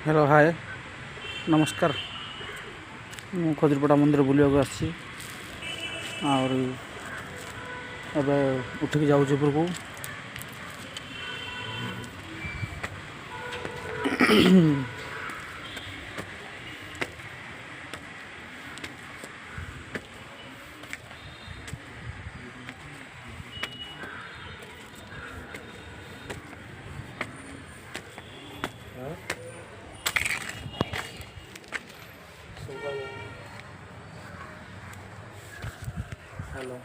Hello hi नमस्कार। ମୁଁ ଖଜୁରୀପଡ଼ା ମନ୍ଦିର ବୁଲିବାକୁ ଆସିଛି ଆହୁରି ଏବେ ଉଠିକି ଯାଉଛି ଉପରକୁ। हेलो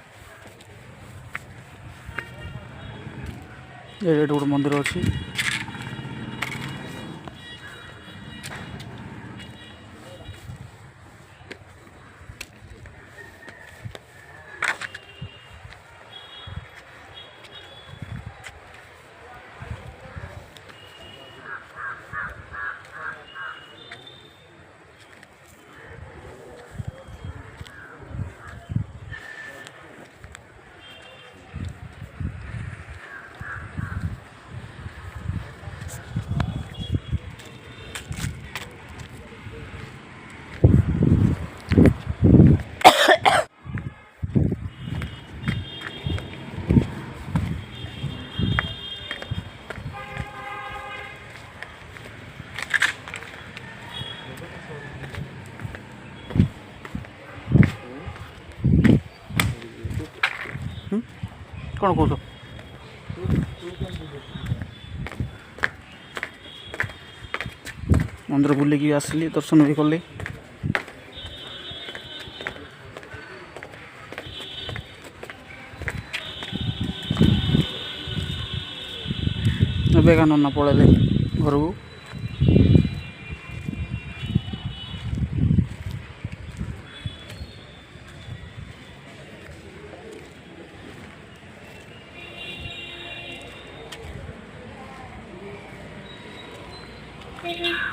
ये गोटे मंदिर अच्छी कौन कौन मंदिर बुलिकी आसली दर्शन भी कली। एवं नना पलैले घर को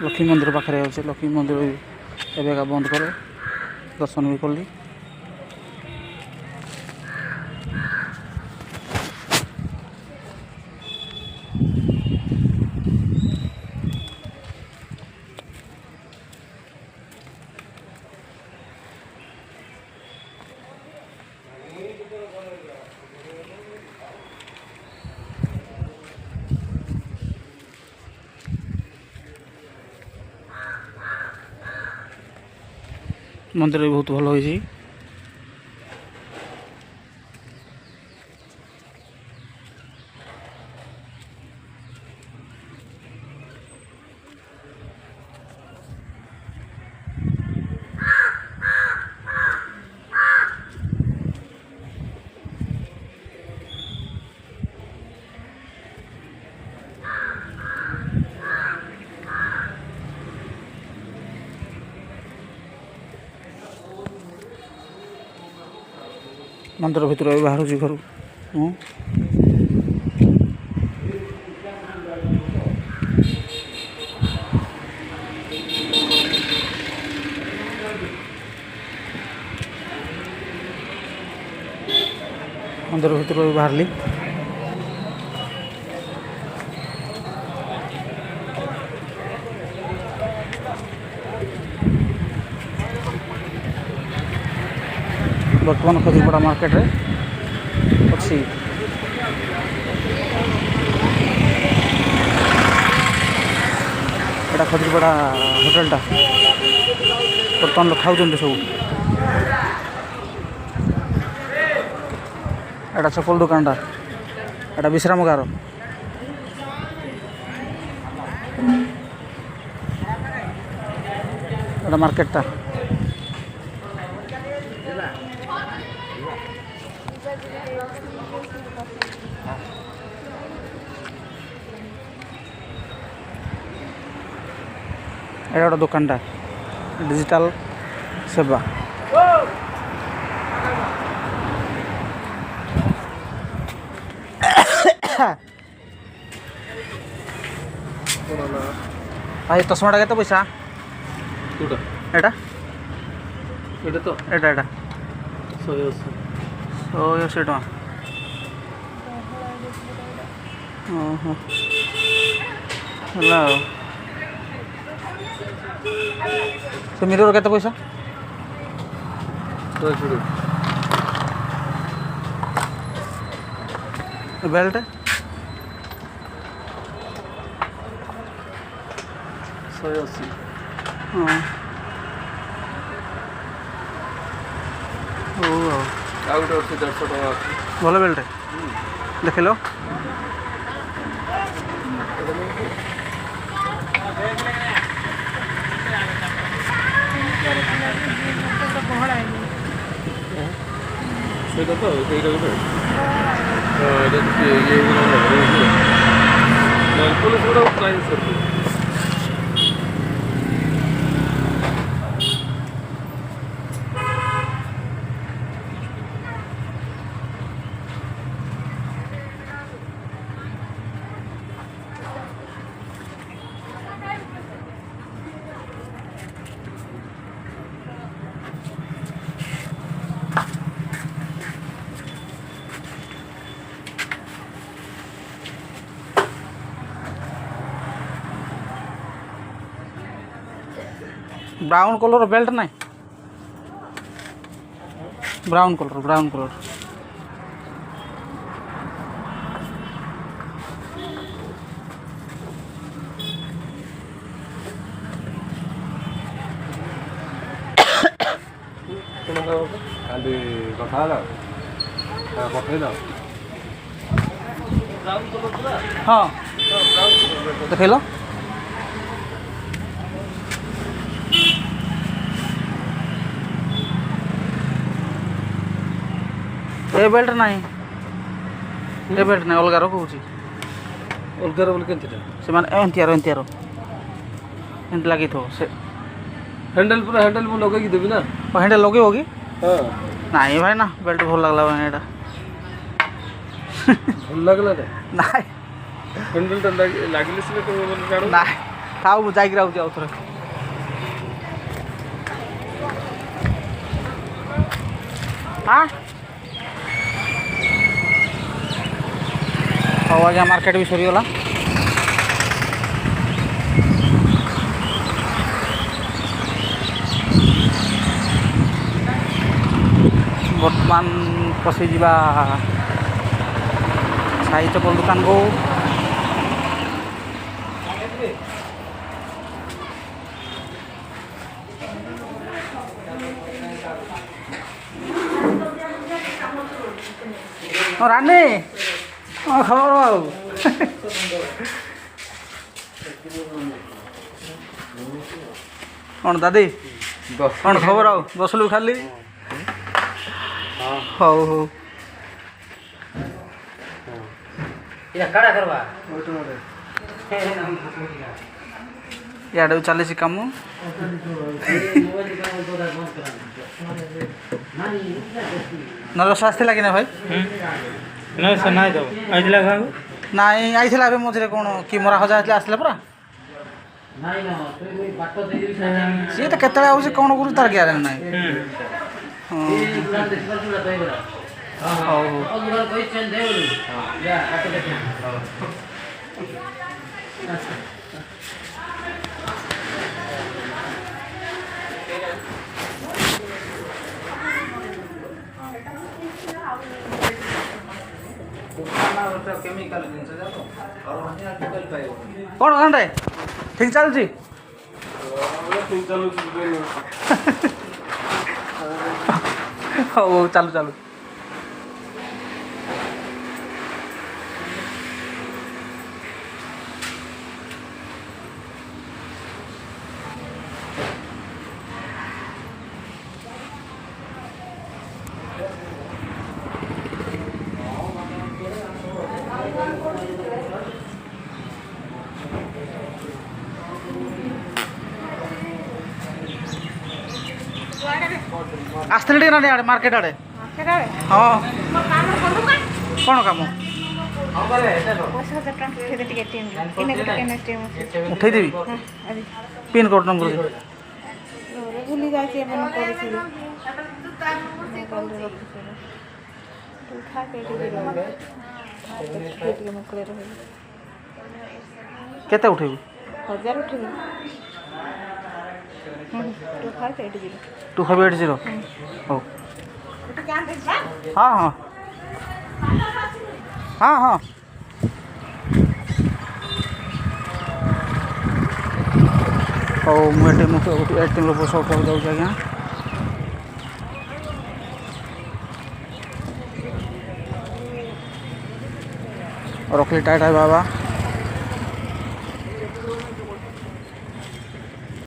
लक्ष्मी मंदिर पाखे अच्छे लक्ष्मी मंदिर एवं बंद करे दर्शन भी कली। मंदिर भी बहुत भल होइछि। मंदिर भीतर बाहर घर मंदिर भीतर बाहरली। बर्तमान खजूरपड़ा मार्केट रे अच्छी एटा खजूरपड़ा होटेलटा बर्तमान लोग खाऊ सब एटा चप्पल दुकानटा एटा विश्रामगार एटा मार्केटटा एटा गोटे दुकानटा डिजिटल सेवा भाई चश्माटा केते पैसा एटा तो एटा 180 टका। ओहो हेलो से मिरर केते पैसा बेल्ट 180 हाँ ओ ଆଉ ଗୋଟେ ଅଛି 150 ଟଙ୍କା ଅଛି ଭଲ ବେଲ୍ଟ ଦେଖିଲ ସେଇଟା ତ ସେଇଟା ଗୋଟେ ଯଦି ଇଏ ପୋଲିସ ଗୁଡ଼ା ପ୍ରାଇସ୍ ଅଛି ब्राउन कलर बेल्ट नहीं ब्राउन कलर ଖାଲି କଥା ହେଲା ପଠେଇଦ हाँ देखल ए बेल्ट नहीं ए बेल्ट नहीं अलगार कौच ଅଲଗାର ବୋଲି କେମିତି से एंतियार एंत लगी थो से ହ୍ୟାଣ୍ଡେଲ ପୁରା ହ୍ୟାଣ୍ଡେଲ ମୁଁ ଲଗେଇକି ଦେବି ନା हैंडल लगे होगी ହଁ नहीं भाई ना बेल्ट भल लगला भाई एटा ଭଲ ଲାଗିଲା ନା नहीं ହ୍ୟାଣ୍ଡେଲଟା ଲାଗିଲେ ସିନା ତମେ ମାନେ ଜାଣୁ नहीं थाऊ मु जाइक राउची आउ थरे हाँ हाँ आज्ञा मार्केट भी सरीगला बर्तमान पशि जा साई चपल दुकान को रानी खबर बाबू कौन दादी कौन खबर आउ बसलु खाली हौ हौ इे चली कम नरस आसला कि ना भाई नाई आई मझे कौन कि मरा हजा आसला पूरा सी तो केत कौन कर तार ग्यारे ना कौन घंटे ठीक चलती हो चालू चालू आसते टे ना आड़े मार्केट आड़े हाँ कौन काम उठे देवी पिन कोड नंबर भूली जाए केते उठेबी 1000 उठेबी 2580 2580 ହଉ ହଁ ହଁ ହଁ ହଁ ହଉ ମୁଁ ଏଟିଏମ୍ରୁ ପଇସା ଉଠାଇବାକୁ ଯାଉଛି ଆଜ୍ଞା। ରଖିଲି ଟାଟା ବାବା।